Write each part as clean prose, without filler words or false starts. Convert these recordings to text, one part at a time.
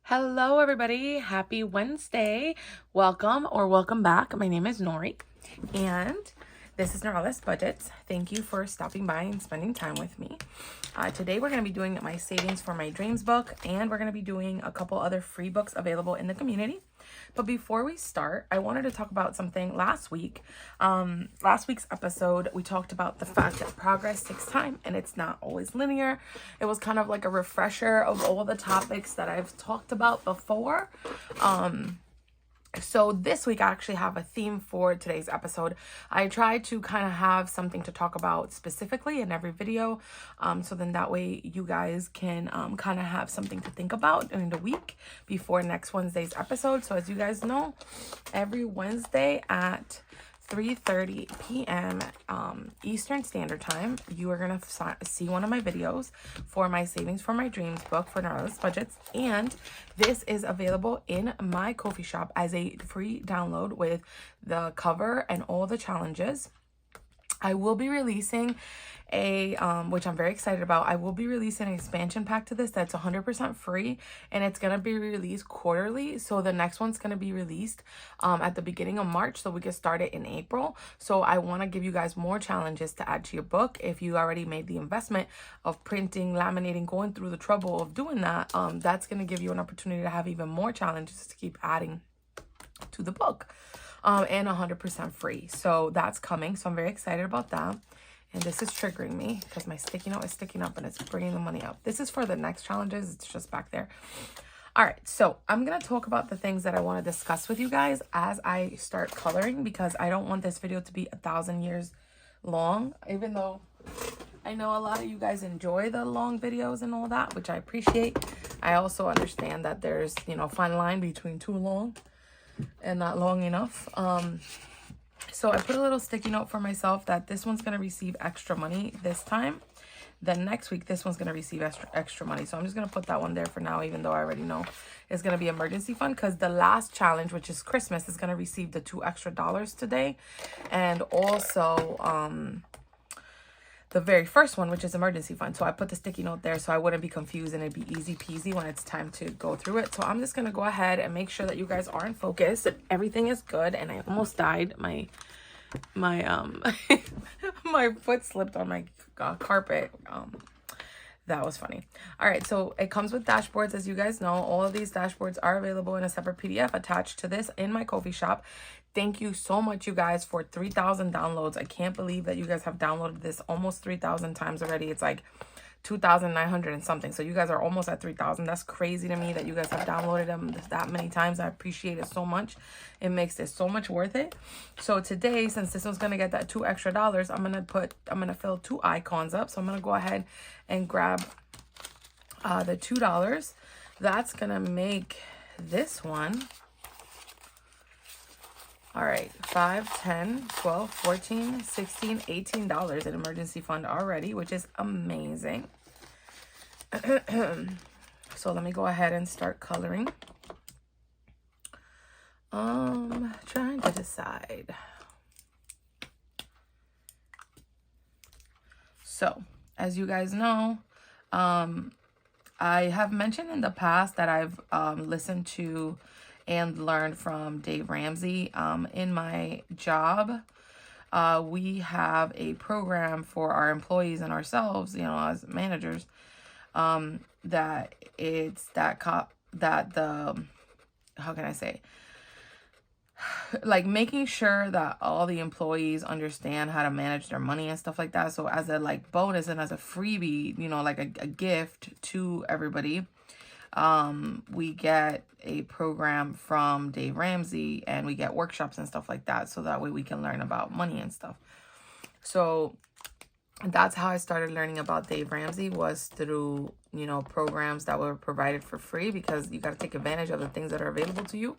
Hello, everybody. Happy Wednesday. Welcome or welcome back. My name is Nori, and this is Norelis Budgets. Thank you for stopping by and spending time with me. Today, we're going to be doing my Savings for My Dreams book, and we're going to be doing a couple other free books available in the community. But before we start, I wanted to talk about something last week. Last week's episode, we talked about the fact that progress takes time and it's not always linear. It was kind of like a refresher of all the topics that I've talked about before. So this week I actually have a theme for today's episode. I try to kind of have something to talk about specifically in every video. So then that way you guys can kind of have something to think about in the week before next Wednesday's episode. So as you guys know, every Wednesday at 3:30 p.m. Eastern Standard Time, you are going to see one of my videos for my Savings for My Dreams book for Norelis Budgets. And this is available in my Ko-fi shop as a free download with the cover and all the challenges. I will be releasing a, which I'm very excited about. I will be releasing an expansion pack to this that's 100% free, and it's going to be released quarterly. So the next one's going to be released at the beginning of March, so we can start it in April. So I want to give you guys more challenges to add to your book. If you already made the investment of printing, laminating, going through the trouble of doing that, that's going to give you an opportunity to have even more challenges to keep adding to the book. And 100% free. So that's coming. So I'm very excited about that. And this is triggering me because my sticky note is sticking up and it's bringing the money up. This is for the next challenges. It's just back there. All right. So I'm going to talk about the things that I want to discuss with you guys as I start coloring, because I don't want this video to be 1,000 years long, even though I know a lot of you guys enjoy the long videos and all that, which I appreciate. I also understand that there's, a fine line between too long and not long enough. So I put a little sticky note for myself that this one's going to receive extra money this time. Then next week, this one's going to receive extra money. So I'm just going to put that one there for now, even though I already know it's going to be emergency fund, because the last challenge, which is Christmas, is going to receive the $2 extra today. And also, the very first one, which is emergency fund. So I put the sticky note there so I wouldn't be confused and it'd be easy peasy when it's time to go through it. So I'm just going to go ahead and make sure that you guys are in focus and everything is good. And I almost died. My my foot slipped on my carpet. That was funny. All right, so it comes with dashboards. As you guys know, all of these dashboards are available in a separate PDF attached to this in my Ko-fi shop. Thank you so much, you guys, for 3,000 downloads. I can't believe that you guys have downloaded this almost 3,000 times already. It's like 2,900 and something. So you guys are almost at 3,000. That's crazy to me that you guys have downloaded them that many times. I appreciate it so much. It makes it so much worth it. So today, since this one's going to get that $2 extra, I'm going to fill 2 icons up. So I'm going to go ahead and grab the $2. That's going to make this one. All right, $5, $10, $12, $14, $16, $18 in emergency fund already, which is amazing. So let me go ahead and start coloring. Trying to decide. So, as you guys know, I have mentioned in the past that I've listened to and learned from Dave Ramsey. In my job, we have a program for our employees and ourselves, as managers, that it's how can I say, like making sure that all the employees understand how to manage their money and stuff like that. So as a bonus and as a freebie, like a gift to everybody, we get a program from Dave Ramsey and we get workshops and stuff like that. So that way we can learn about money and stuff. So that's how I started learning about Dave Ramsey, was through, programs that were provided for free, because you got to take advantage of the things that are available to you.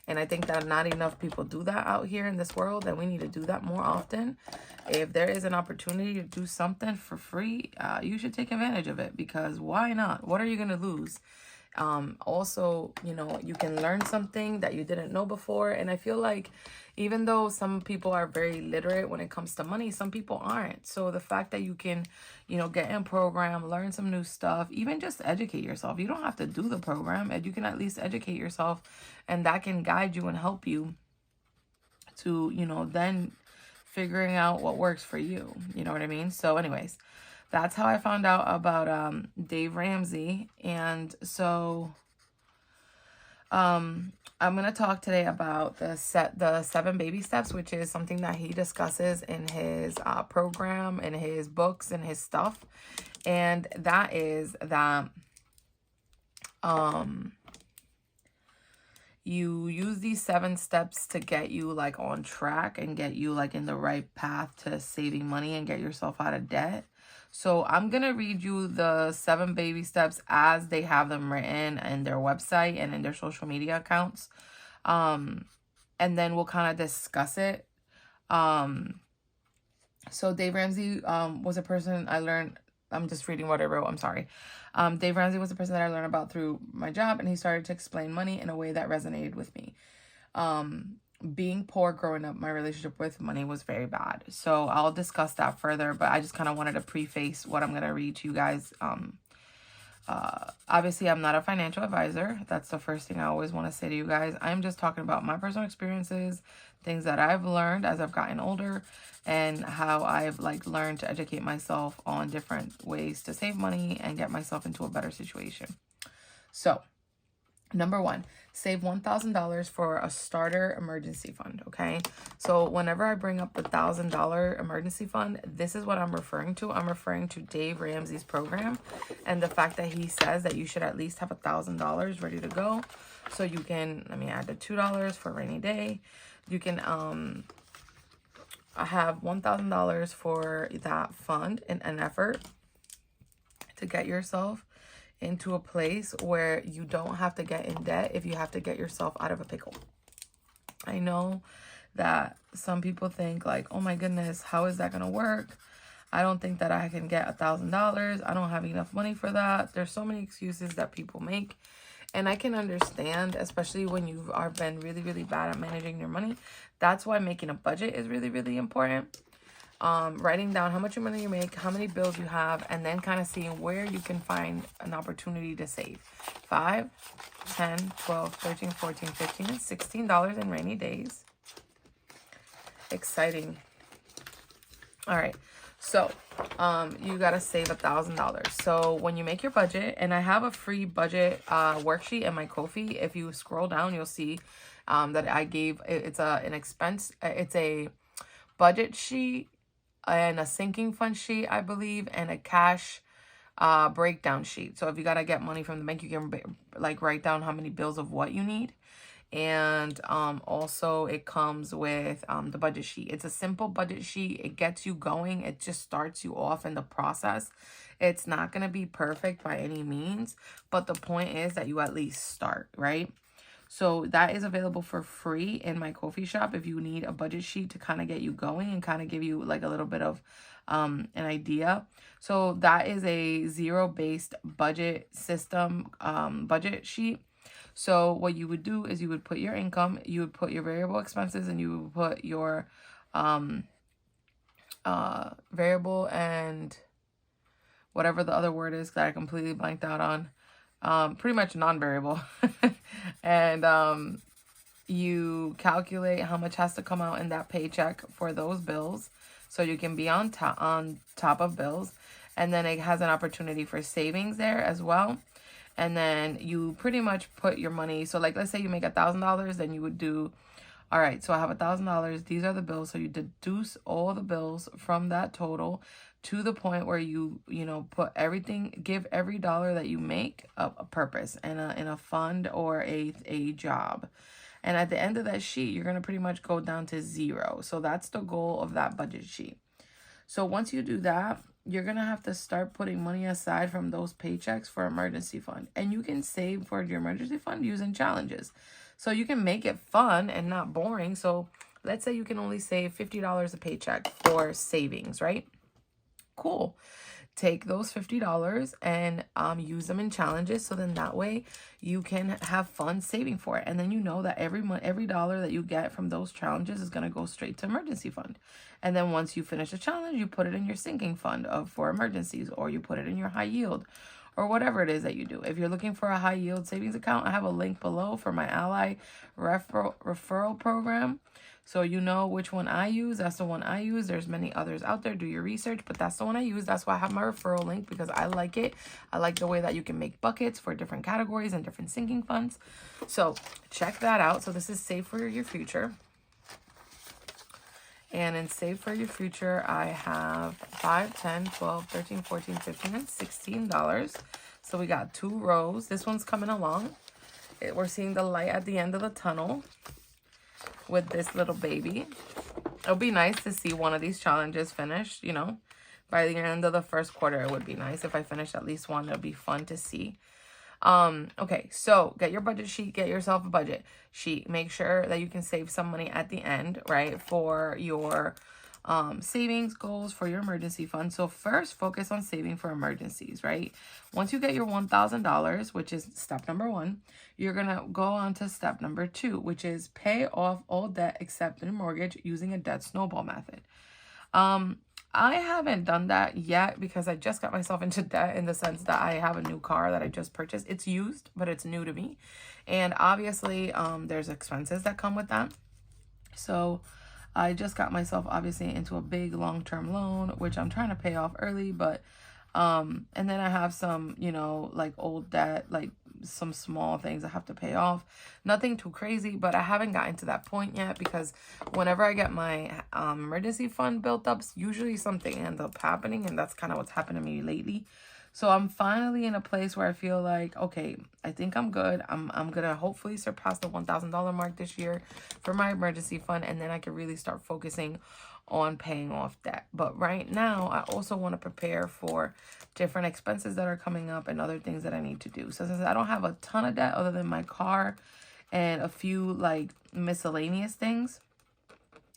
And I think that not enough people do that out here in this world, and we need to do that more often. If there is an opportunity to do something for free, you should take advantage of it, because why not? What are you going to lose Also, you know, you can learn something that you didn't know before. And I feel like even though some people are very literate when it comes to money, some people aren't. So the fact that you can, you know, get in program, learn some new stuff, even just educate yourself. You don't have to do the program, and you can at least educate yourself, and that can guide you and help you to, you know, then figuring out what works for you. You know what I mean? So anyways, that's how I found out about Dave Ramsey. And so I'm going to talk today about the 7 baby steps, which is something that he discusses in his program, in his books, and his stuff. And that is that you use these 7 steps to get you like on track and get you like in the right path to saving money and get yourself out of debt. So I'm going to read you the 7 baby steps as they have them written in their website and in their social media accounts. And then we'll kind of discuss it. So Dave Ramsey was a person I learned. I'm just reading what I wrote. I'm sorry. Dave Ramsey was a person that I learned about through my job, and he started to explain money in a way that resonated with me. Being poor growing up, my relationship with money was very bad. So I'll discuss that further, but I just kind of wanted to preface what I'm going to read to you guys. Obviously, I'm not a financial advisor. That's the first thing I always want to say to you guys. I'm just talking about my personal experiences, things that I've learned as I've gotten older, and how I've like learned to educate myself on different ways to save money and get myself into a better situation. So, number 1, save $1,000 for a starter emergency fund, okay? So whenever I bring up the $1,000 emergency fund, this is what I'm referring to. I'm referring to Dave Ramsey's program and the fact that he says that you should at least have $1,000 ready to go. So you can, let me add the $2 for a rainy day. You can have $1,000 for that fund in an effort to get yourself into a place where you don't have to get in debt if you have to get yourself out of a pickle. I know that some people think like, oh my goodness, how is that going to work? I don't think that I can get $1,000. I don't have enough money for that. There's so many excuses that people make. And I can understand, especially when you've been really, really bad at managing your money. That's why making a budget is really, really important. Writing down how much money you make, how many bills you have, and then kind of seeing where you can find an opportunity to save. 5, 10, 12, 13, 14, 15, and $16 in rainy days. Exciting. All right. So, you got to save $1,000. So when you make your budget, and I have a free budget worksheet in my Ko-fi. If you scroll down, you'll see that I gave, it's a budget sheet and a sinking fund sheet, I believe, and a cash breakdown sheet. So if you got to get money from the bank, you can like write down how many bills of what you need. And also it comes with the budget sheet. It's a simple budget sheet. It gets you going. It just starts you off in the process. It's not going to be perfect by any means, but the point is that you at least start, right? So that is available for free in my Ko-fi shop if you need a budget sheet to kind of get you going and kind of give you like a little bit of an idea. So that is a zero-based budget system budget sheet. So what you would do is you would put your income, you would put your variable expenses, and you would put your variable and whatever the other word is that I completely blanked out on. Pretty much non-variable. And you calculate how much has to come out in that paycheck for those bills so you can be on top of bills. And then it has an opportunity for savings there as well. And then you pretty much put your money. So like, let's say you make $1,000, then you would do, all right, so I have $1,000. These are the bills. So you deduce all the bills from that total to the point where you put everything, give every dollar that you make a purpose in a fund or a job. And at the end of that sheet, you're going to pretty much go down to 0. So that's the goal of that budget sheet. So once you do that, you're going to have to start putting money aside from those paychecks for emergency fund. And you can save for your emergency fund using challenges. So you can make it fun and not boring. So let's say you can only save $50 a paycheck for savings, right? Cool. take those $50 and use them in challenges, so then that way you can have fun saving for it. And then you know that every month, every dollar that you get from those challenges is going to go straight to emergency fund. And then once you finish a challenge, you put it in your sinking fund for emergencies, or you put it in your high yield, or whatever it is that you do. If you're looking for a high yield savings account, I have a link below for my Ally referral program. So you know which one I use. That's the one I use. There's many others out there. Do your research, but that's the one I use. That's why I have my referral link, because I like it. I like the way that you can make buckets for different categories and different sinking funds. So check that out. So this is Save for Your Future. And in Save for Your Future, I have $5, $10, $12, $13, $14, $15, and $16. So we got 2 rows. This one's coming along. We're seeing the light at the end of the tunnel with this little baby. It'll be nice to see one of these challenges finished, you know. By the end of the first quarter, it would be nice if I finished at least one. It'll be fun to see. Okay, so get your budget sheet, get yourself a budget sheet. Make sure that you can save some money at the end, right, for your savings goals, for your emergency fund. So first, focus on saving for emergencies, right? Once you get your $1,000, which is step number 1, you're going to go on to step number 2, which is pay off all debt except a mortgage using a debt snowball method. I haven't done that yet because I just got myself into debt, in the sense that I have a new car that I just purchased. It's used, but it's new to me. And obviously, there's expenses that come with that. So I just got myself obviously into a big long-term loan, which I'm trying to pay off early, but and then I have some, you know, like old debt, like some small things I have to pay off. Nothing too crazy, but I haven't gotten to that point yet, because whenever I get my emergency fund built up, usually something ends up happening, and that's kind of what's happened to me lately. So I'm finally in a place where I feel like, okay, I think I'm good. I'm gonna hopefully surpass the $1,000 mark this year for my emergency fund, and then I can really start focusing on paying off debt. But right now, I also want to prepare for different expenses that are coming up and other things that I need to do. So since I don't have a ton of debt other than my car and a few like miscellaneous things,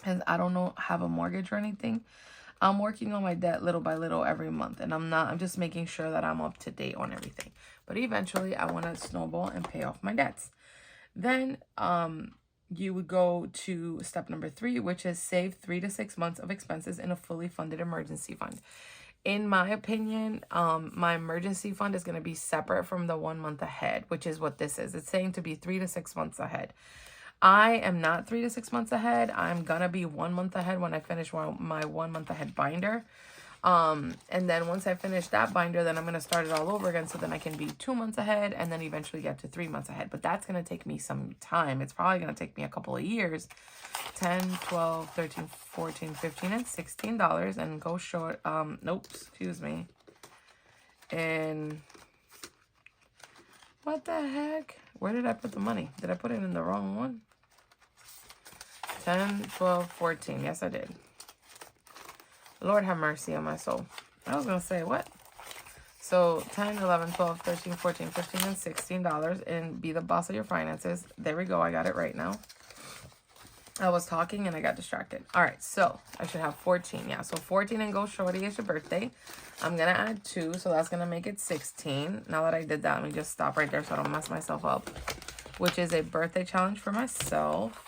and I don't have a mortgage or anything, I'm working on my debt little by little every month, and I'm just making sure that I'm up to date on everything. But eventually I want to snowball and pay off my debts. Then you would go to step number 3, which is save 3 to 6 months of expenses in a fully funded emergency fund. In my opinion, my emergency fund is going to be separate from the 1 month ahead, which is what this is. It's saying to be 3 to 6 months ahead. I am not 3 to 6 months ahead. I'm going to be 1 month ahead when I finish my 1 month ahead binder. And then once I finish that binder, then I'm going to start it all over again. So then I can be 2 months ahead and then eventually get to 3 months ahead. But that's going to take me some time. It's probably going to take me a couple of years. 10, 12, 13, 14, 15, and $16. And go short. Nope, excuse me. And what the heck? Where did I put the money? Did I put it in the wrong one? 10, 12, 14. Yes, I did. Lord have mercy on my soul. I was going to say, what? So 10, 11, 12, 13, 14, 15, and $16. And be the boss of your finances. There we go. I got it right now. I was talking and I got distracted. All right. So I should have 14. Yeah. So 14 and go shorty is your birthday. I'm going to add 2. So that's going to make it 16. Now that I did that, let me just stop right there so I don't mess myself up. Which is a birthday challenge for myself.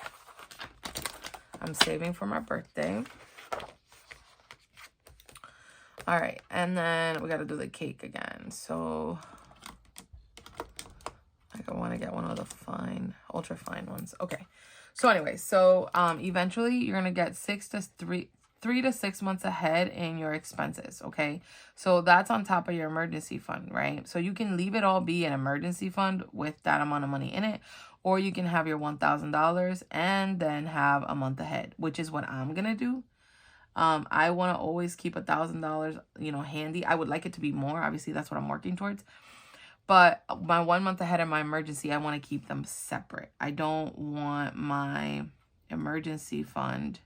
I'm saving for my birthday. All right, and then we got to do the cake again. So I want to get one of the fine, ultra fine ones. Okay. So anyway, so eventually you're going to get 3 to 6 months ahead in your expenses, okay? So that's on top of your emergency fund, right? So you can leave it all be an emergency fund with that amount of money in it, or you can have your $1,000 and then have a month ahead, which is what I'm going to do. I want to always keep $1,000, you know, handy. I would like it to be more. Obviously, that's what I'm working towards. But my 1 month ahead of my emergency, I want to keep them separate. I don't want my emergency fund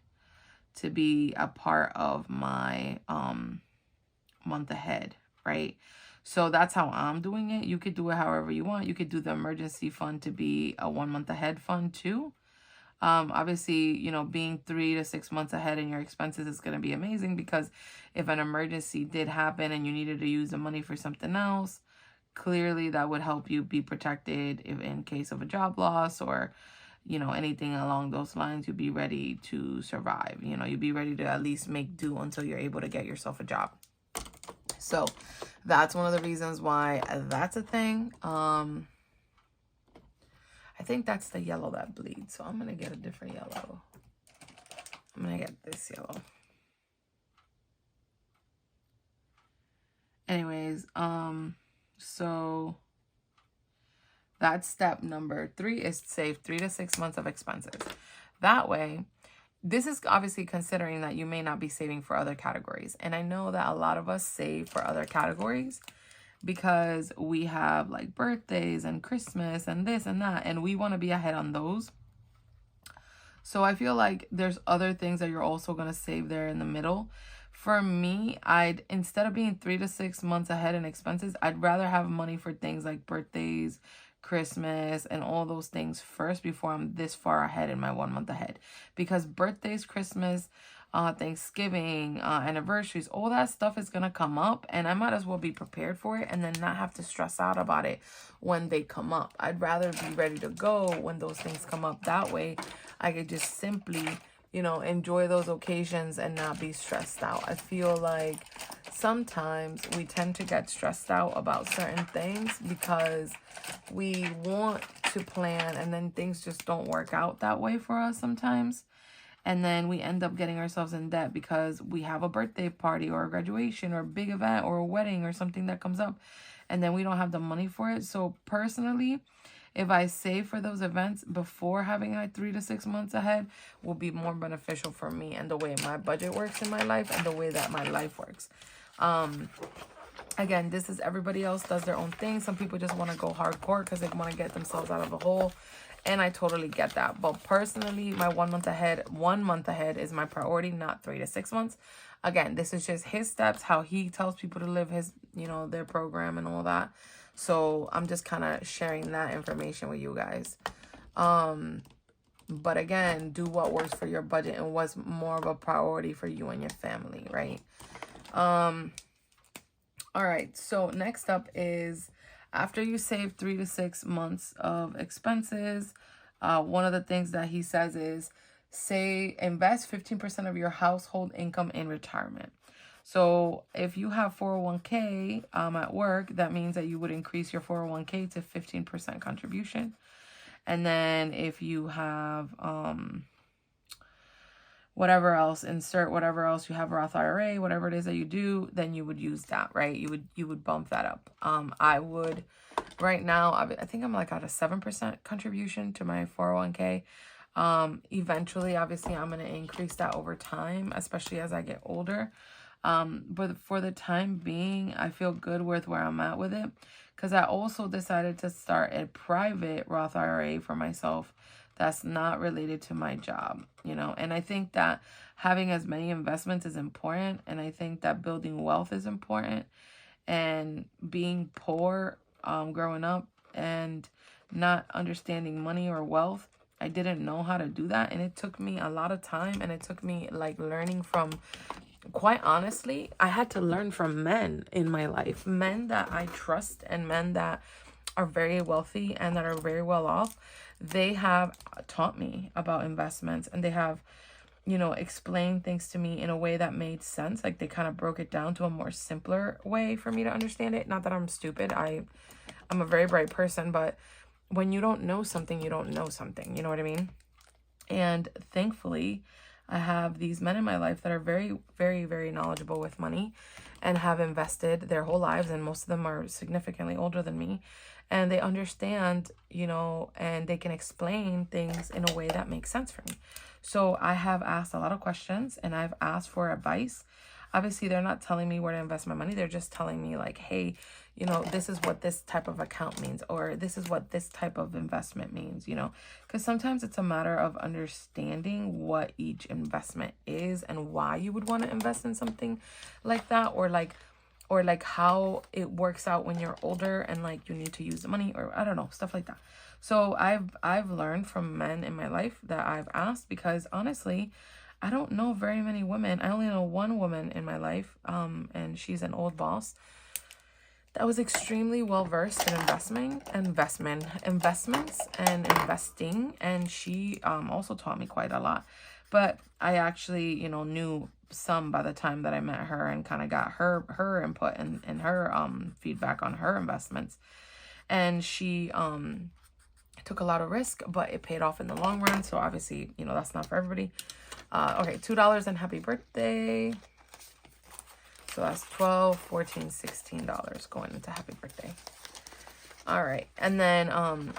to be a part of my month ahead, right? So that's how I'm doing it. You could do it however you want. You could do the emergency fund to be a 1 month ahead fund too. Obviously, you know, being 3 to 6 months ahead in your expenses is going to be amazing, because if an emergency did happen and you needed to use the money for something else, clearly that would help you be protected if in case of a job loss or, you know, anything along those lines. You'd be ready to survive. You know, you'd be ready to at least make do until you're able to get yourself a job. So that's one of the reasons why that's a thing. I think that's the yellow that bleeds. So I'm going to get a different yellow. I'm going to get this yellow. Anyways, so that's step number 3, is save 3 to 6 months of expenses. That way, this is obviously considering that you may not be saving for other categories. And I know that a lot of us save for other categories because we have like birthdays and Christmas and this and that, and we want to be ahead on those. So I feel like there's other things that you're also going to save there in the middle. For me, instead of being 3 to 6 months ahead in expenses, I'd rather have money for things like birthdays, Christmas, and all those things first before I'm this far ahead in my 1 month ahead. Because birthdays, Christmas, Thanksgiving, anniversaries, all that stuff is going to come up, and I might as well be prepared for it and then not have to stress out about it when they come up. I'd rather be ready to go when those things come up. That way I could just simply, you know, enjoy those occasions and not be stressed out. I feel like sometimes we tend to get stressed out about certain things because we want to plan and then things just don't work out that way for us sometimes. And then we end up getting ourselves in debt because we have a birthday party or a graduation or a big event or a wedding or something that comes up, and then we don't have the money for it. So personally, if I save for those events before having like 3 to 6 months ahead, will be more beneficial for me and the way my budget works in my life and the way that my life works. Again, this is everybody else does their own thing. Some people just want to go hardcore because they want to get themselves out of a hole. And I totally get that. But personally, my 1 month ahead is my priority, not 3 to 6 months. Again, this is just his steps, how he tells people to live his, you know, their program and all that. So I'm just kind of sharing that information with you guys. But again, do what works for your budget and what's more of a priority for you and your family, right? All right. So next up is, after you save 3 to 6 months of expenses, one of the things that he says is invest 15% of your household income in retirement. So if you have 401k at work, that means that you would increase your 401k to 15% contribution. And then if you have whatever else, insert whatever else you have, Roth IRA, whatever it is that you do, then you would use that, right? You would bump that up. I would, right now, I think I'm like at a 7% contribution to my 401k. Eventually, obviously, I'm going to increase that over time, especially as I get older. But for the time being, I feel good with where I'm at with it, because I also decided to start a private Roth IRA for myself that's not related to my job, you know. And I think that having as many investments is important, and I think that building wealth is important. And being poor growing up and not understanding money or wealth, I didn't know how to do that, and it took me a lot of time, and it took me like learning from, quite honestly, I had to learn from men in my life, men that I trust and men that are very wealthy and that are very well off. They have taught me about investments, and they have, you know, explained things to me in a way that made sense. Like, they kind of broke it down to a more simpler way for me to understand it. Not that I'm stupid. I'm a very bright person, but when you don't know something, you don't know something. You know what I mean? And thankfully, I have these men in my life that are very, very, very knowledgeable with money and have invested their whole lives. And most of them are significantly older than me. And they understand, you know, and they can explain things in a way that makes sense for me. So I have asked a lot of questions, and I've asked for advice. Obviously, they're not telling me where to invest my money. They're just telling me like, hey, you know, this is what this type of account means, or this is what this type of investment means, you know, because sometimes it's a matter of understanding what each investment is and why you would want to invest in something like that, or like, or like how it works out when you're older and like you need to use the money, or I don't know, stuff like that. So I've learned from men in my life that I've asked, because honestly, I don't know very many women. I only know one woman in my life, and she's an old boss that was extremely well versed in investments and investing, and she also taught me quite a lot. But I actually, you know, knew some by the time that I met her, and kind of got her input and her feedback on her investments. And she took a lot of risk, but it paid off in the long run. So obviously, you know, that's not for everybody. Okay, $2 and happy birthday. So that's $12, $14, $16 going into happy birthday. All right. And then,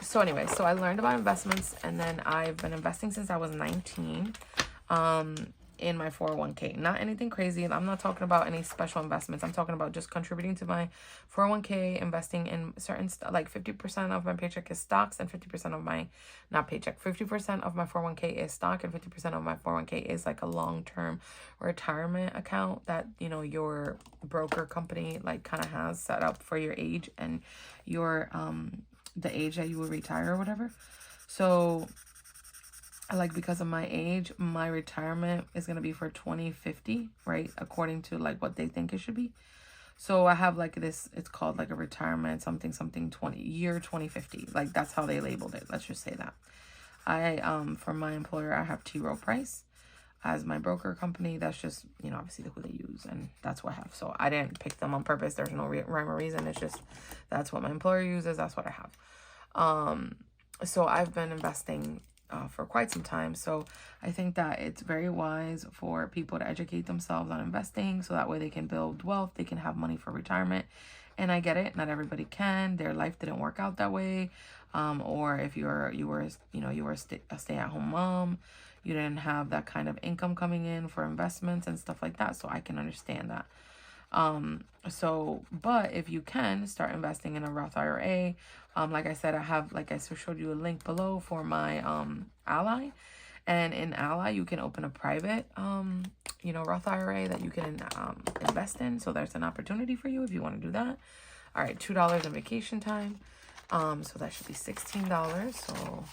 so anyway, so I learned about investments, and then I've been investing since I was 19, in my 401k. Not anything crazy. I'm not talking about any special investments. I'm talking about just contributing to my 401k, investing in certain like 50% of my paycheck is stocks, and 50% of my, not paycheck, 50% of my 401k is stock, and 50% of my 401k is like a long-term retirement account that, you know, your broker company like kind of has set up for your age and your, the age that you will retire or whatever. So like, because of my age, my retirement is going to be for 2050, right? According to like what they think it should be. So I have like this, it's called like a retirement something 2050. Like, that's how they labeled it. Let's just say that. For my employer, I have T. Rowe Price as my broker company. That's just, you know, obviously who they use, and that's what I have. So I didn't pick them on purpose. There's no rhyme or reason. It's just, that's what my employer uses. That's what I have. So I've been investing for quite some time. So I think that it's very wise for people to educate themselves on investing, so that way they can build wealth, they can have money for retirement. And I get it, not everybody can. Their life didn't work out that way. Or if you were a stay-at-home mom, you didn't have that kind of income coming in for investments and stuff like that. So I can understand that. But if you can start investing in a Roth IRA, like I said, I showed you a link below for my, Ally, and in Ally, you can open a private, Roth IRA that you can, invest in. So there's an opportunity for you if you want to do that. All right. $2 in vacation time. So that should be $16. So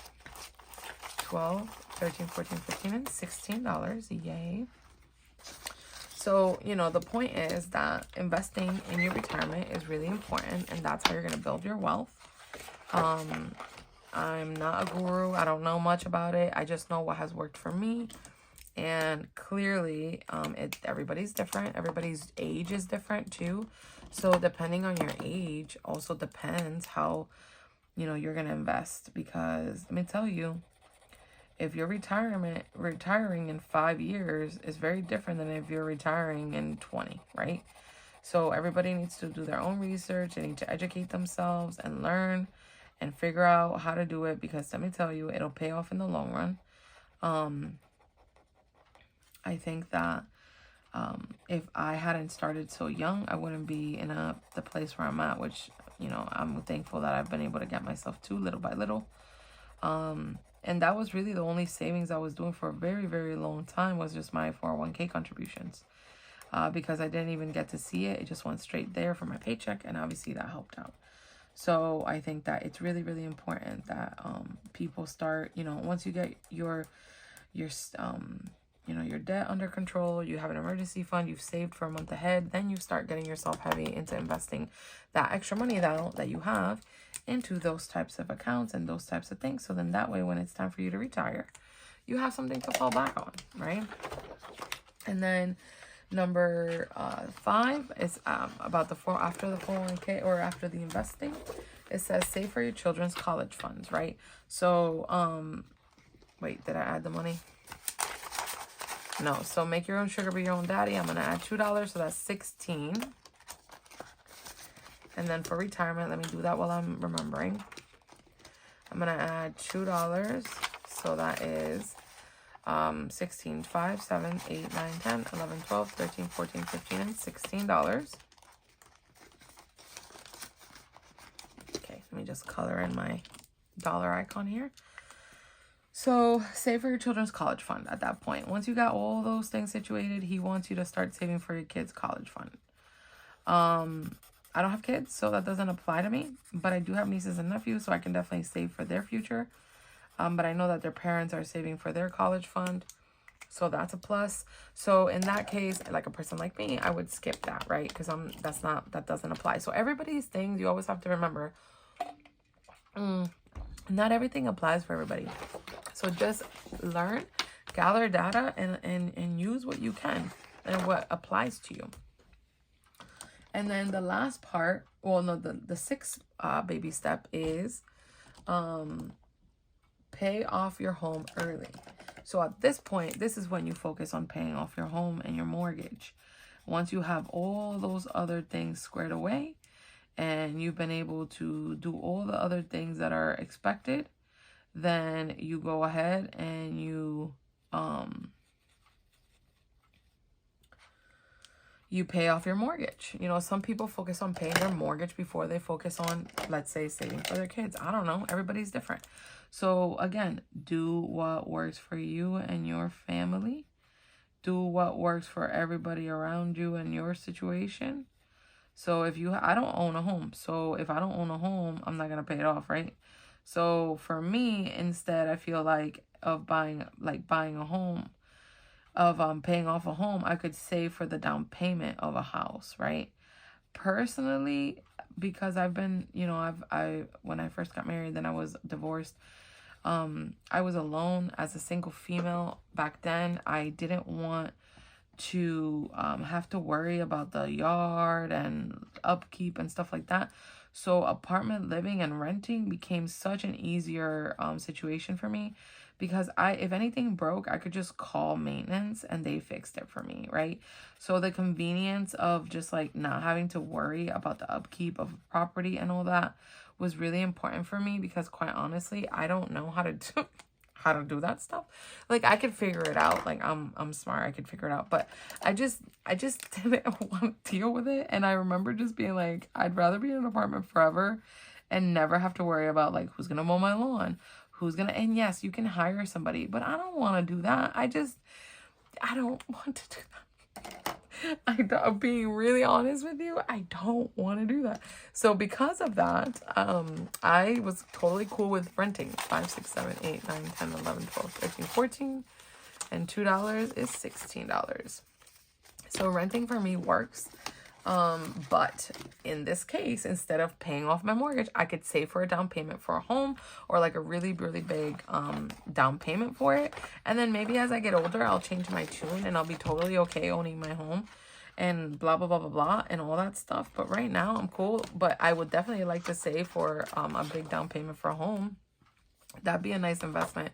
12, 13, 14, 15, and $16. Yay. So, you know, the point is that investing in your retirement is really important, and that's how you're going to build your wealth. I'm not a guru. I don't know much about it. I just know what has worked for me. And clearly, everybody's different. Everybody's age is different too. So depending on your age also depends how, you know, you're going to invest. Because let me tell you, if you're retiring in 5 years is very different than if you're retiring in 20, right? So everybody needs to do their own research. They need to educate themselves and learn and figure out how to do it, because let me tell you, it'll pay off in the long run. I think that if I hadn't started so young, I wouldn't be in the place where I'm at, which, you know, I'm thankful that I've been able to get myself to little by little. And that was really the only savings I was doing for a very, very long time, was just my 401k contributions. Because I didn't even get to see it. It just went straight there for my paycheck, and obviously that helped out. So I think that it's really, really important that people start, you know, once you get your debt under control, you have an emergency fund, you've saved for a month ahead, then you start getting yourself heavy into investing that extra money that you have into those types of accounts and those types of things. So then that way, when it's time for you to retire, you have something to fall back on, right? And then number 5 is about after the 401k, or after the investing. It says save for your children's college funds, right? So wait, did I add the money? No. So make your own sugar, be your own daddy. I'm gonna add $2, so that's 16. And then for retirement, let me do that while I'm remembering. I'm gonna add $2, so that is 16, 5, 7, 8, 9, 10, 11, 12, 13, 14, 15, and $16. Okay, let me just color in my dollar icon here. So save for your children's college fund at that point. Once you got all those things situated, he wants you to start saving for your kids' college fund. I don't have kids, so that doesn't apply to me, but I do have nieces and nephews, so I can definitely save for their future. But I know that their parents are saving for their college fund, so that's a plus. So in that case, like a person like me, I would skip that, right? Because that doesn't apply. So everybody's things, you always have to remember, not everything applies for everybody. So just learn, gather data, and use what you can and what applies to you. And then the last part, well, no, the sixth baby step is pay off your home early. So at this point, this is when you focus on paying off your home and your mortgage. Once you have all those other things squared away and you've been able to do all the other things that are expected, then you go ahead and you pay off your mortgage. You know, some people focus on paying their mortgage before they focus on, let's say, saving for their kids. I don't know. Everybody's different. So again, do what works for you and your family. Do what works for everybody around you and your situation. So if I don't own a home. So if I don't own a home, I'm not going to pay it off, right? So for me, instead, I feel like of buying a home, of paying off a home, I could save for the down payment of a house, right? Personally, because I've been, you know, when I first got married, then I was divorced. I was alone as a single female back then. I didn't want to have to worry about the yard and upkeep and stuff like that. So apartment living and renting became such an easier situation for me, because if anything broke, I could just call maintenance and they fixed it for me, right? So the convenience of just like not having to worry about the upkeep of property and all that was really important for me, because quite honestly, I don't know how to do that stuff. Like I could figure it out. Like I'm smart. I could figure it out, but I just didn't want to deal with it. And I remember just being like, I'd rather be in an apartment forever and never have to worry about like who's gonna mow my lawn, and yes, you can hire somebody, but I don't want to do that. I don't want to do that. I'm being really honest with you. I don't want to do that. So because of that, I was totally cool with renting 5, 6, 7, 8, 9, 10, 11, 12, 13, 14, and $2 is $16. So renting for me works. But in this case, instead of paying off my mortgage, I could save for a down payment for a home, or like a really, really big down payment for it. And then maybe as I get older, I'll change my tune and I'll be totally okay owning my home and blah, blah, blah, blah, blah, and all that stuff. But right now I'm cool. But I would definitely like to save for a big down payment for a home. That'd be a nice investment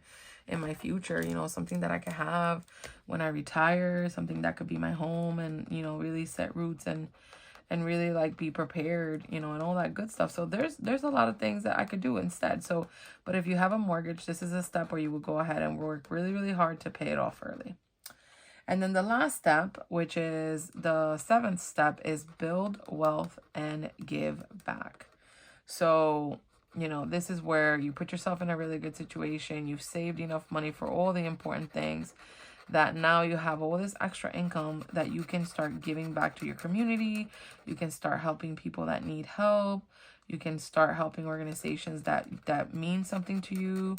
in my future, you know, something that I could have when I retire, something that could be my home, and, you know, really set roots and really like be prepared, you know, and all that good stuff. So there's a lot of things that I could do instead. So, but if you have a mortgage, this is a step where you would go ahead and work really, really hard to pay it off early. And then the last step, which is the 7th step, is build wealth and give back. So, you know, this is where you put yourself in a really good situation. You've saved enough money for all the important things that now you have all this extra income that you can start giving back to your community. You can start helping people that need help. You can start helping organizations that mean something to you.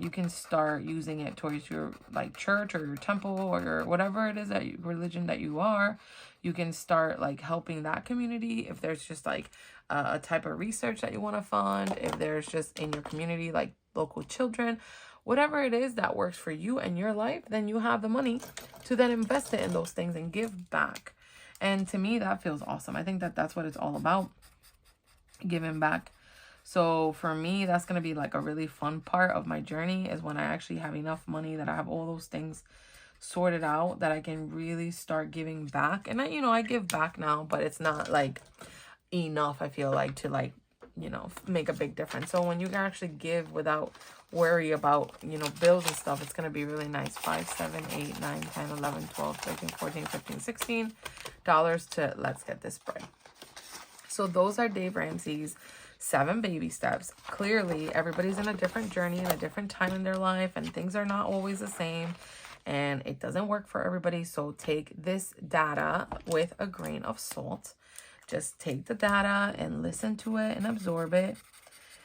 You can start using it towards your like church or your temple or your whatever it is that religion that you are. You can start like helping that community if there's just like a type of research that you want to fund, if there's just in your community like local children, whatever it is that works for you and your life, then you have the money to then invest it in those things and give back. And to me, that feels awesome. I think that that's what it's all about, giving back. So for me, that's going to be like a really fun part of my journey, is when I actually have enough money that I have all those things sorted out that I can really start giving back. And I give back now, but it's not like enough, I feel like, to like, make a big difference. So when you can actually give without worry about, bills and stuff, it's going to be really nice. 5, 7, 8, 9, 10, 11, 12, 13, 14, 15, $16 to let's get this bread. So those are Dave Ramsey's 7 baby steps. Clearly, everybody's in a different journey, in a different time in their life, and things are not always the same, and it doesn't work for everybody. So take this data with a grain of salt. Just take the data and listen to it and absorb it,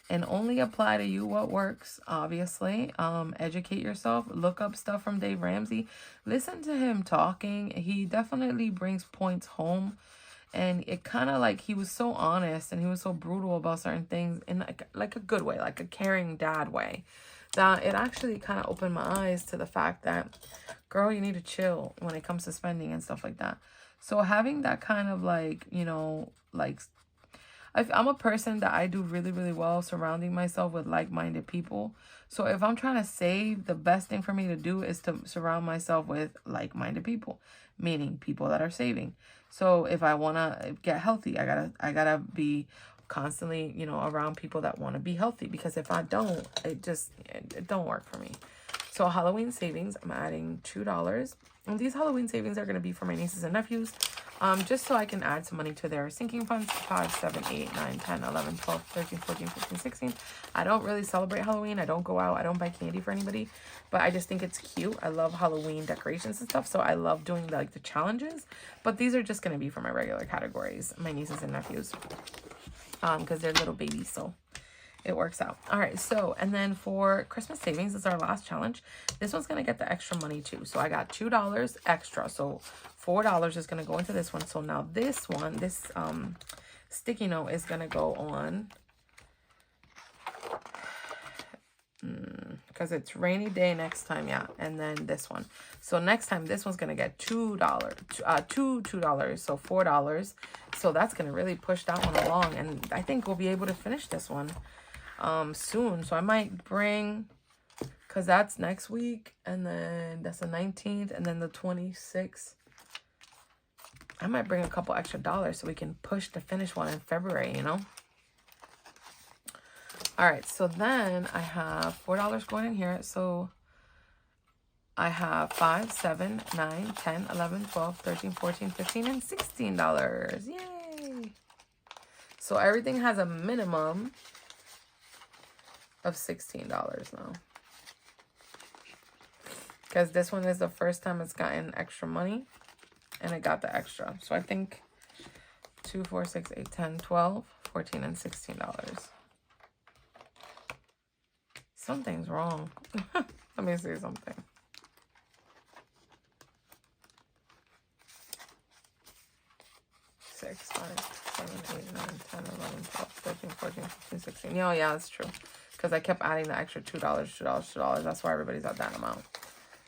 and only apply to you what works, obviously. Educate yourself. Look up stuff from Dave Ramsey. Listen to him talking. He definitely brings points home. And it kind of like, he was so honest and he was so brutal about certain things in like a good way, like a caring dad way, that it actually kind of opened my eyes to the fact that, girl, you need to chill when it comes to spending and stuff like that. So having that kind of like, you know, like, I'm a person that I do really, really well surrounding myself with like-minded people. So if I'm trying to save, the best thing for me to do is to surround myself with like-minded people, meaning people that are saving. So if I want to get healthy, I gotta be constantly, you know, around people that want to be healthy, because if I don't, it don't work for me. So Halloween savings, I'm adding $2. And these Halloween savings are going to be for my nieces and nephews, just so I can add some money to their sinking funds. 5, 7, 8, 9, 10, 11, 12, 13, 14, 15, 16. I don't really celebrate Halloween. I don't go out. I don't buy candy for anybody. But I just think it's cute. I love Halloween decorations and stuff. So I love doing the challenges. But these are just going to be for my regular categories, my nieces and nephews. Because they're little babies, so it works out. All right, so, and then for Christmas savings, is our last challenge. This one's going to get the extra money too. So I got $2 extra. So $4 is going to go into this one. So now this one, this sticky note is going to go on, because it's rainy day next time, yeah. And then this one. So next time, this one's going to get $2, $2, so $4. So that's going to really push that one along. And I think we'll be able to finish this one soon. So I might bring, because that's next week, and then that's the 19th, and then the 26th. I might bring a couple extra dollars so we can push to finish one in February, you know. All right, so then I have $4 going in here. So I have 5, 7, 9, 10, 11, 12, 13, 14, 15, and $16. Yay! So everything has a minimum of $16 now, because this one is the first time it's gotten extra money, and it got the extra. So I think 2, 4, 6, 8, 10, 12, 14, and $16. Something's wrong. Let me see something. Six, 5, 7, 8, 9, 10, 11, 12, 13, 14, 15, 16. Yeah, that's true. Because I kept adding the extra $2, $2. That's why everybody's at that amount.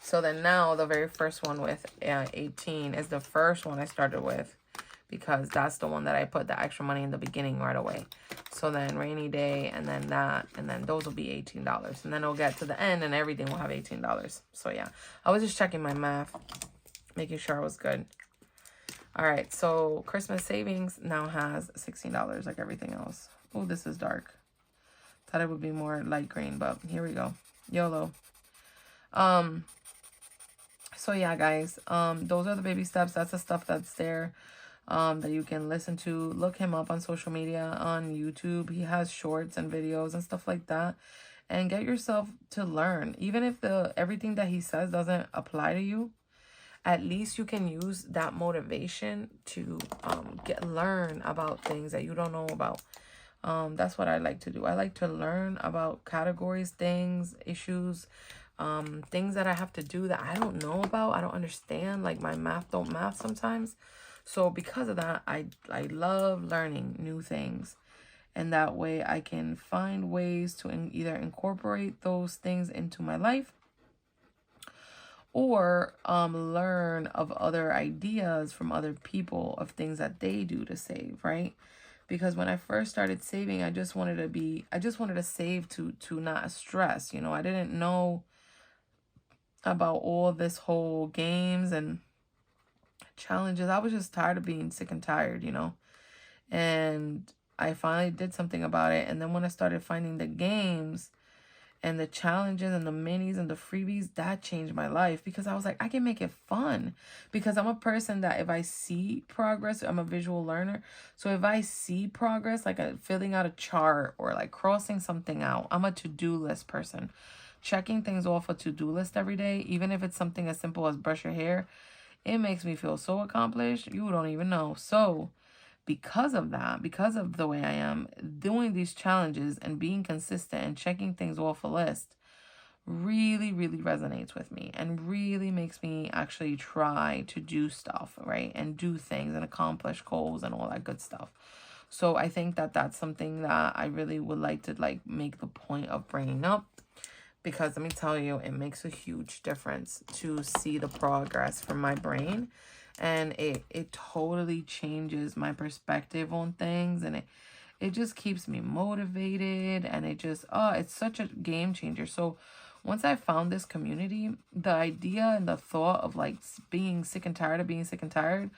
So then now the very first one with 18 is the first one I started with, because that's the one that I put the extra money in the beginning right away. So then rainy day, and then that, and then those will be $18. And then it'll get to the end and everything will have $18. So yeah, I was just checking my math, making sure I was good. All right, so Christmas savings now has $16 like everything else. Oh, this is dark. Thought it would be more light green, but here we go. YOLO. So yeah, guys, those are the baby steps. That's the stuff that's there, that you can listen to. Look him up on social media, on YouTube. He has shorts and videos and stuff like that. And get yourself to learn. Even if everything that he says doesn't apply to you, at least you can use that motivation to learn about things that you don't know about. That's what I like to do. I like to learn about categories, things, issues, things that I have to do that I don't know about. I don't understand. Like my math don't math sometimes. So because of that, I love learning new things. And that way I can find ways to either incorporate those things into my life, or learn of other ideas from other people of things that they do to save, right? Because when I first started saving, I just wanted to save to not stress, you know. I didn't know about all this whole games and challenges. I was just tired of being sick and tired, you know. And I finally did something about it. And then when I started finding the games and the challenges and the minis and the freebies, that changed my life, because I was like, I can make it fun. Because I'm a person that if I see progress, I'm a visual learner. So if I see progress, like filling out a chart or like crossing something out, I'm a to-do list person. Checking things off a to-do list every day, even if it's something as simple as brush your hair, it makes me feel so accomplished. You don't even know. So because of that, because of the way I am, doing these challenges and being consistent and checking things off a list really, really resonates with me and really makes me actually try to do stuff, right? And do things and accomplish goals and all that good stuff. So I think that that's something that I really would like to like make the point of bringing up, because let me tell you, it makes a huge difference to see the progress from my brain, and it totally changes my perspective on things, and it just keeps me motivated, and it just, oh, it's such a game changer. So once I found this community, the idea and the thought of like being sick and tired of being sick and tired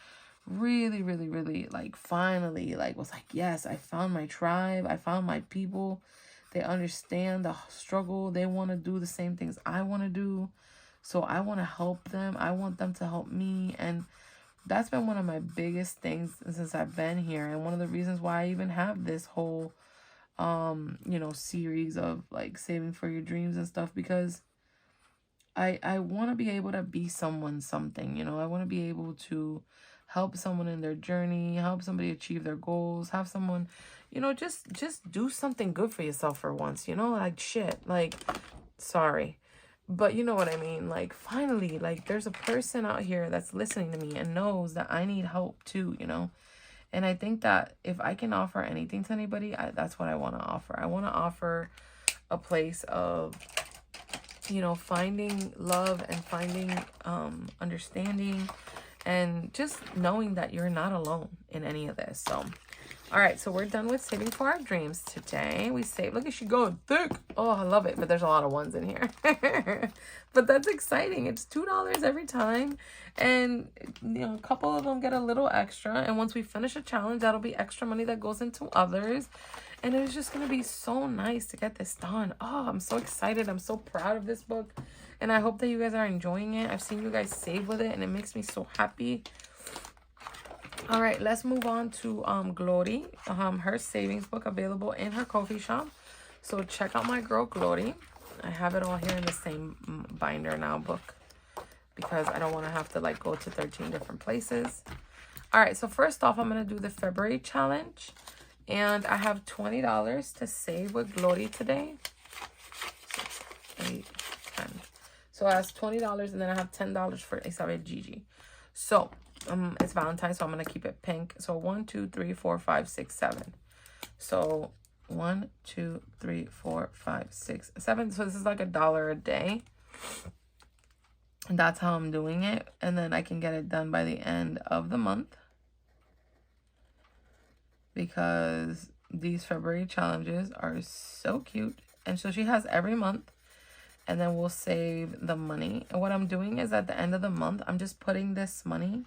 really, really, really like finally like was like, yes, I found my tribe. I found my people. They understand the struggle. They want to do the same things I want to do. So I want to help them. I want them to help me. And that's been one of my biggest things since I've been here. And one of the reasons why I even have this whole you know, series of like saving for your dreams and stuff, because I want to be able to be someone something, you know. I want to be able to help someone in their journey, help somebody achieve their goals, have someone, you know, just do something good for yourself for once, you know, like shit, like, sorry, but you know what I mean, like finally, like there's a person out here that's listening to me and knows that I need help too, you know. And I think that if I can offer anything to anybody, that's what I want to offer. I want to offer a place of, you know, finding love and finding understanding, and just knowing that you're not alone in any of this. So, all right, so we're done with saving for our dreams today. We saved, look at she going thick. Oh, I love it, but there's a lot of ones in here. But that's exciting. It's $2 every time, and you know, a couple of them get a little extra, and once we finish a challenge, that'll be extra money that goes into others, and it's just gonna be so nice to get this done. Oh, I'm so excited. I'm so proud of this book, and I hope that you guys are enjoying it. I've seen you guys save with it, and it makes me so happy. All right, let's move on to Glory. Her savings book available in her coffee shop. So check out my girl Glory. I have it all here in the same binder now book, because I don't want to have to like go to 13 different places. All right, so first off, I'm going to do the February challenge, and I have $20 to save with Glory today. 6, 8, 10. So that's $20, and then I have $10 for IsabellGege. So it's Valentine's, so I'm going to keep it pink. So 1, 2, 3, 4, 5, 6, 7. So 1, 2, 3, 4, 5, 6, 7. So this is like $1 a day. And that's how I'm doing it. And then I can get it done by the end of the month, because these February challenges are so cute. And so she has every month, and then we'll save the money. And what I'm doing is at the end of the month, I'm just putting this money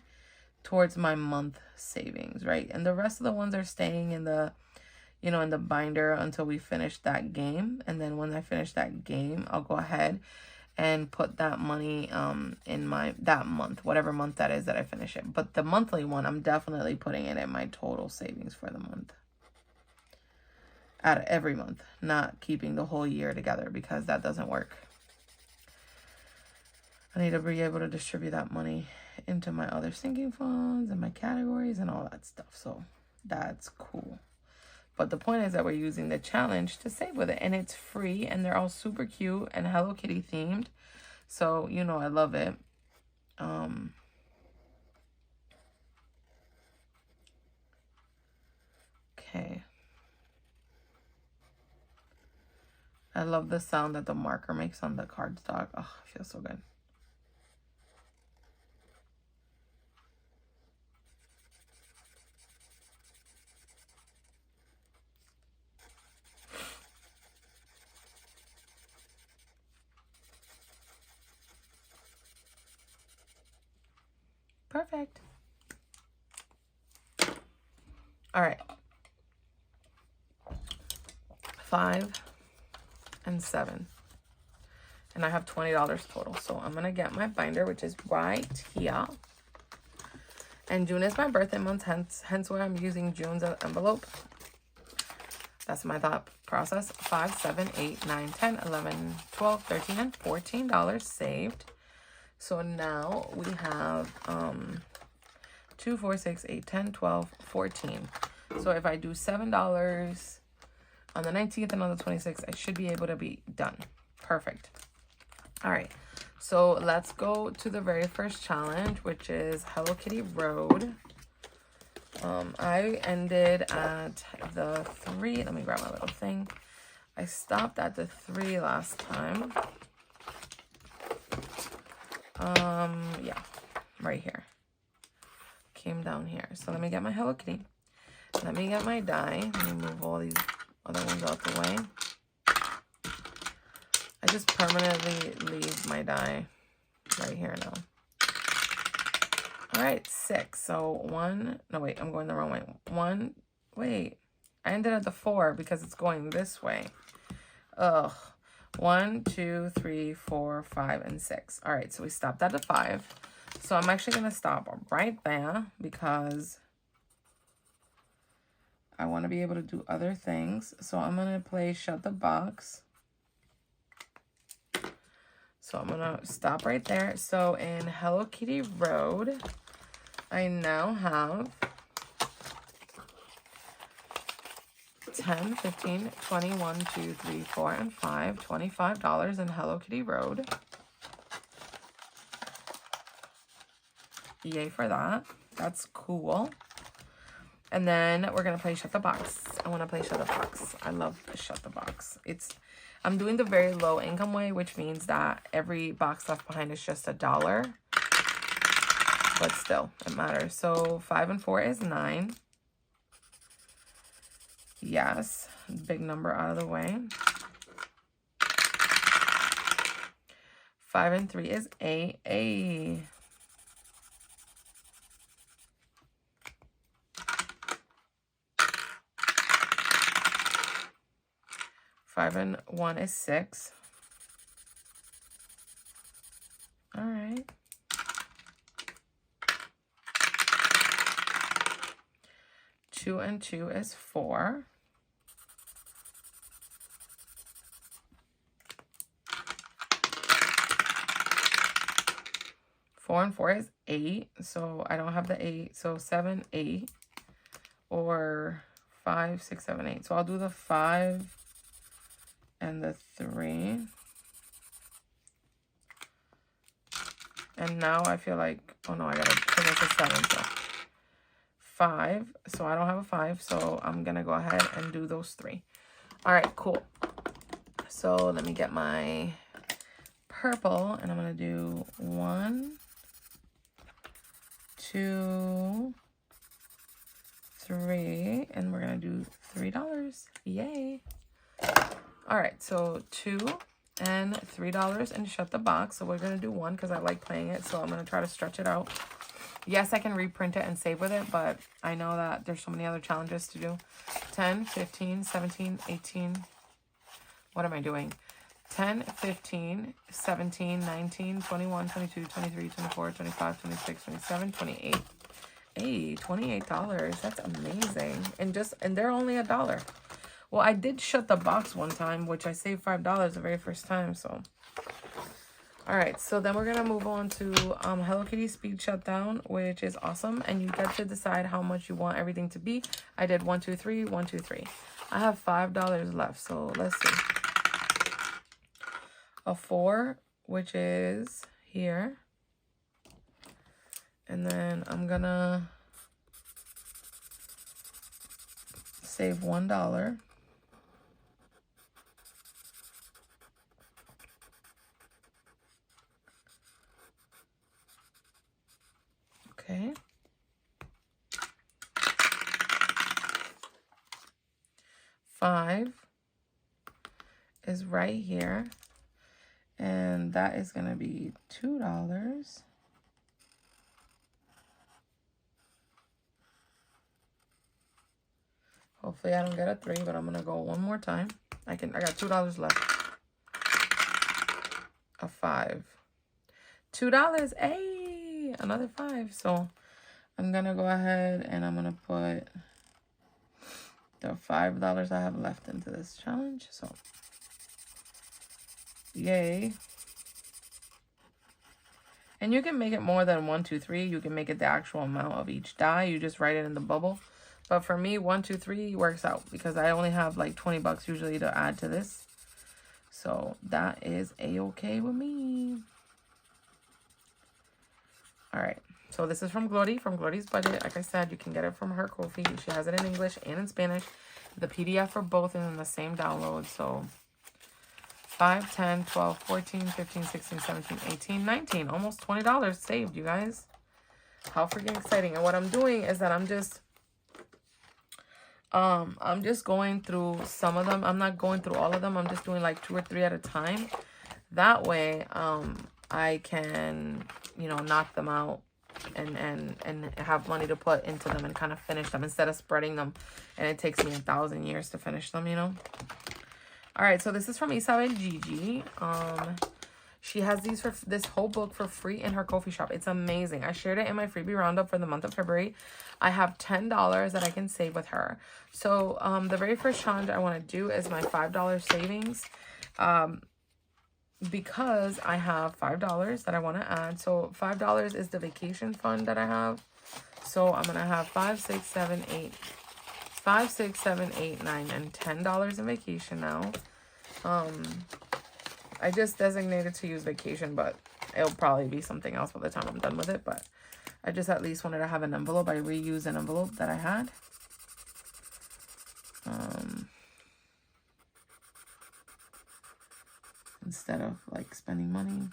towards my month savings, right? And the rest of the ones are staying in the, you know, in the binder until we finish that game. And then when I finish that game, I'll go ahead and put that money in my, that month, whatever month that is that I finish it. But the monthly one, I'm definitely putting it in my total savings for the month. Out of every month, not keeping the whole year together, because that doesn't work. I need to be able to distribute that money into my other sinking funds and my categories and all that stuff. So that's cool. But the point is that we're using the challenge to save with it, and it's free, and they're all super cute and Hello Kitty themed. So, you know, I love it. Okay. I love the sound that the marker makes on the cardstock. Oh, it feels so good. Perfect. All right. 5 and 7. And I have $20 total. So I'm going to get my binder, which is right here. And June is my birthday month, hence why I'm using June's envelope. That's my thought process. 5, 7, 8, 9, 10, 11, 12, 13, and $14 saved. So now we have 2, 4, 6, 8, 10, 12, 14. So if I do $7 on the 19th and on the 26th, I should be able to be done. Perfect. All right. So let's go to the very first challenge, which is Hello Kitty Road. I ended at the 3. Let me grab my little thing. I stopped at the 3 last time. Yeah, right here. Came down here. So let me get my Hello Kitty. Let me get my die. Let me move all these other ones out the way. I just permanently leave my die right here now. All right, 6. So 1. No, wait, I'm going the wrong way. 1. Wait, I ended at the 4 because it's going this way. Ugh. 1, 2, 3, 4, 5, and 6. All right, so we stopped at the 5. So I'm actually going to stop right there because I want to be able to do other things. So I'm going to play Shut the Box. So I'm going to stop right there. So in Hello Kitty Road, I now have 10, 15, 20, 1, 2, 3, 4, and 5. $25 in Hello Kitty Road. Yay for that. That's cool. And then we're going to play Shut the Box. I want to play Shut the Box. I love Shut the Box. I'm doing the very low income way, which means that every box left behind is just $1. But still, it matters. So 5 and 4 is 9. Yes. Big number out of the way. 5 and 3 is 8. 8. 5 and 1 is 6. All right. 2 and 2 is 4. 4 and 4 is 8. So I don't have the 8. So 7, 8. Or 5, 6, 7, 8. So I'll do the 5 and the 3. And now I feel like, oh no, I gotta put it to 7. So 5. So I don't have a 5. So I'm gonna go ahead and do those 3. All right, cool. So let me get my purple and I'm gonna do 1, 2, 3, and we're gonna do $3. Yay. All right, so 2 and $3 and Shut the Box. So we're gonna do 1 because I like playing it, so I'm gonna try to stretch it out. Yes, I can reprint it and save with it, but I know that there's so many other challenges to do. 10, 15, 17, 18. What am I doing? 10, 15, 17, 19, 21, 22, 23, 24, 25, 26, 27, 28. Hey, $28. That's amazing. And they're only $1. Well, I did Shut the Box one time, which I saved $5 the very first time, so. All right, so then we're going to move on to Hello Kitty Speed Shutdown, which is awesome. And you get to decide how much you want everything to be. I did 1, 2, 3, 1, 2, 3. I have $5 left, so let's see. A 4, which is here. And then I'm going to save $1. Okay. 5 is right here. And that is going to be $2. Hopefully I don't get a 3, but I'm going to go one more time. I got $2 left. A 5. $2. Hey, another 5. So I'm going to go ahead and I'm going to put the $5 I have left into this challenge. So yay. And you can make it more than 1, 2, 3. You can make it the actual amount of each die. You just write it in the bubble. But for me, 1, 2, 3 works out because I only have like 20 bucks usually to add to this. So that is a-okay with me. All right. So this is from Glory, from Glory's Budget. Like I said, you can get it from her Ko-fi. She has it in English and in Spanish. The PDF for both is in the same download. So 5, 10, 12, 14, 15, 16, 17, 18, 19. Almost $20 saved, you guys. How freaking exciting. And what I'm doing is that I'm just going through some of them. I'm not going through all of them. I'm just doing like 2 or 3 at a time. That way, I can, you know, knock them out and have money to put into them and kind of finish them instead of spreading them. And it takes me 1,000 years to finish them, you know. All right, so this is from IsabellGege. She has these for this whole book for free in her Ko-fi shop. It's amazing. I shared it in my freebie roundup for the month of February. I have $10 that I can save with her. So the very first challenge I want to do is my $5 savings. Because I have $5 that I want to add. So $5 is the vacation fund that I have. So I'm going to have 5, 6, 7, 8, 5, 6, 7, 8, 9, and $10 in vacation now. I just designated to use vacation, but it'll probably be something else by the time I'm done with it. But I just at least wanted to have an envelope. I reused an envelope that I had. Instead of like spending money.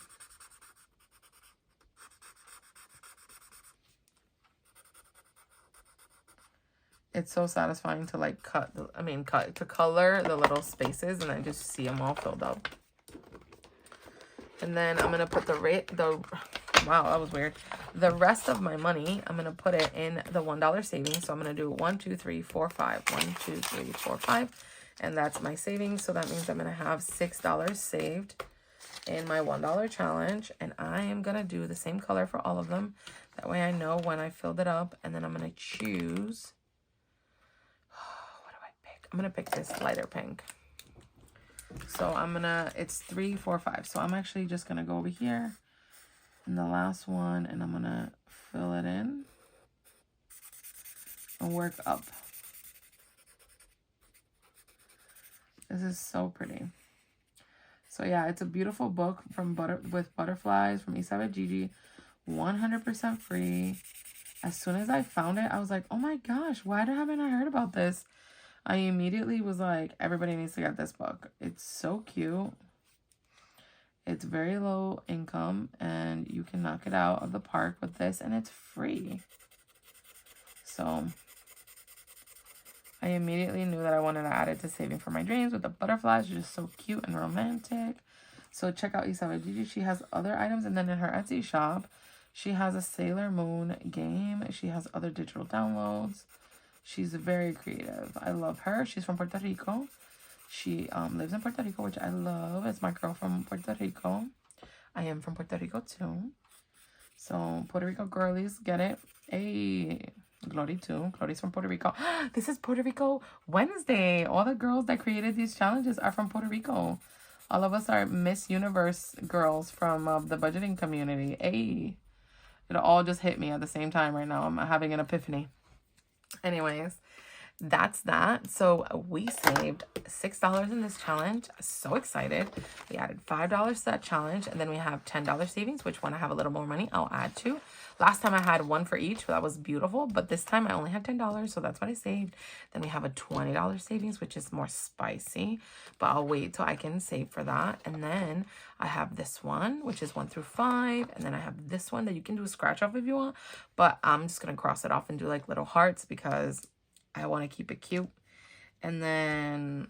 It's so satisfying to like to color the little spaces and then just see them all filled up. And then I'm going to put wow, that was weird. The rest of my money, I'm going to put it in the $1 savings. So I'm going to do 1, 2, 3, 4, 5. 1, 2, 3, 4, 5. And that's my savings. So that means I'm going to have $6 saved in my $1 challenge. And I am going to do the same color for all of them. That way I know when I filled it up. And then I'm going to choose. What do I pick? I'm going to pick this lighter pink. So it's 3, 4, 5. So I'm actually just going to go over here in the last one. And I'm going to fill it in. And work up. This is so pretty. So yeah, it's a beautiful book with butterflies from IsabellGege. 100% free. As soon as I found it, I was like, oh my gosh, why haven't I heard about this? I immediately was like, everybody needs to get this book. It's so cute. It's very low income and you can knock it out of the park with this and it's free. So I immediately knew that I wanted to add it to Saving for My Dreams with the butterflies. Just so cute and romantic. So check out IsabellGege. She has other items. And then in her Etsy shop, she has a Sailor Moon game. She has other digital downloads. She's very creative. I love her. She's from Puerto Rico. She lives in Puerto Rico, which I love. It's my girl from Puerto Rico. I am from Puerto Rico too. So Puerto Rico girlies, get it. Hey. Glory too. Glory's from Puerto Rico. This is Puerto Rico Wednesday. All the girls that created these challenges are from Puerto Rico. All of us are Miss Universe girls from the budgeting community. Hey. It all just hit me at the same time right now. I'm having an epiphany. Anyways, that's that. So we saved $6 in this challenge. So excited. We added $5 to that challenge. And then we have $10 savings, which when I have a little more money, I'll add to. Last time I had one for each. That was beautiful. But this time I only had $10. So that's what I saved. Then we have a $20 savings, which is more spicy. But I'll wait till I can save for that. And then I have this one, which is 1 through 5. And then I have this one that you can do a scratch off if you want. But I'm just going to cross it off and do like little hearts because I want to keep it cute. And then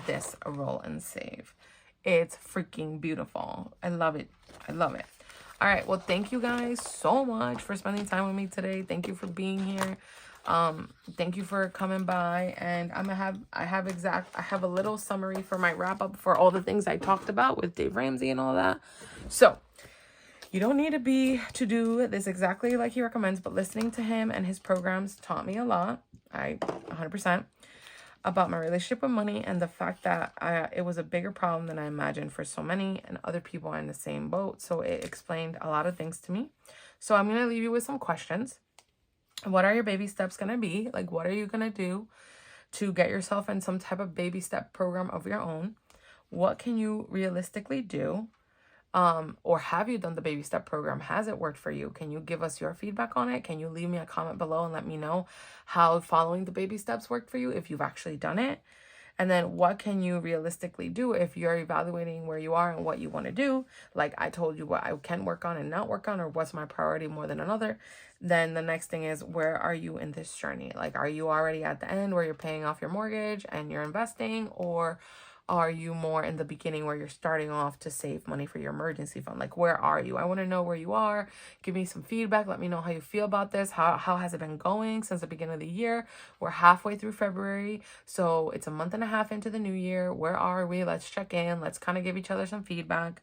this, a roll and save. It's freaking beautiful. I love it. I love it. All right. Well, thank you guys so much for spending time with me today. Thank you for being here. Thank you for coming by. And I have a little summary for my wrap up for all the things I talked about with Dave Ramsey and all that. So you don't need to do this exactly like he recommends, but listening to him and his programs taught me a lot. 100%. about my relationship with money and the fact that it was a bigger problem than I imagined for so many, and other people are in the same boat. So it explained a lot of things to me. So I'm going to leave you with some questions. What are your baby steps going to be? Like, what are you going to do to get yourself in some type of baby step program of your own? What can you realistically do? Or have you done the baby step program? Has it worked for you? Can you give us your feedback on it? Can you leave me a comment below and let me know how following the baby steps worked for you, if you've actually done it? And then what can you realistically do if you're evaluating where you are and what you want to do? Like I told you what I can work on and not work on, or what's my priority more than another. Then the next thing is, where are you in this journey? Like, are you already at the end where you're paying off your mortgage and you're investing, or are you more in the beginning where you're starting off to save money for your emergency fund? Like, where are you? I want to know where you are. Give me some feedback. Let me know how you feel about this. How has it been going since the beginning of the year? We're halfway through February, so it's a month and a half into the new year. Where are we? Let's check in. Let's kind of give each other some feedback.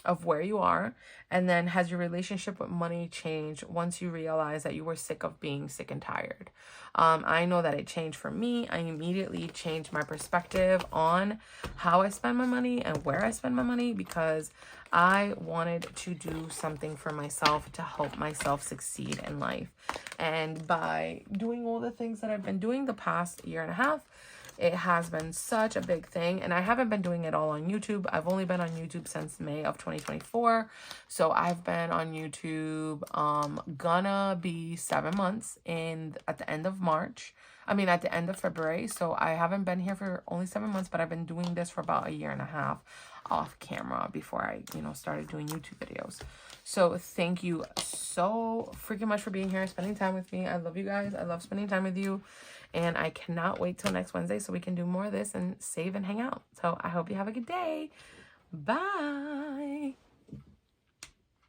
Of where you are. And then, has your relationship with money changed once you realize that you were sick of being sick and tired? I know that it changed for me. I immediately changed my perspective on how I spend my money and where I spend my money, because I wanted to do something for myself to help myself succeed in life. And by doing all the things that I've been doing the past year and a half, it has been such a big thing. And I haven't been doing it all on YouTube. I've only been on YouTube since May of 2024. So I've been on YouTube gonna be 7 months at the end of March. At the end of February. So I haven't been here for only 7 months, but I've been doing this for about a year and a half off camera before I, started doing YouTube videos. So thank you so freaking much for being here, spending time with me. I love you guys. I love spending time with you. And I cannot wait till next Wednesday so we can do more of this and save and hang out. So I hope you have a good day. Bye.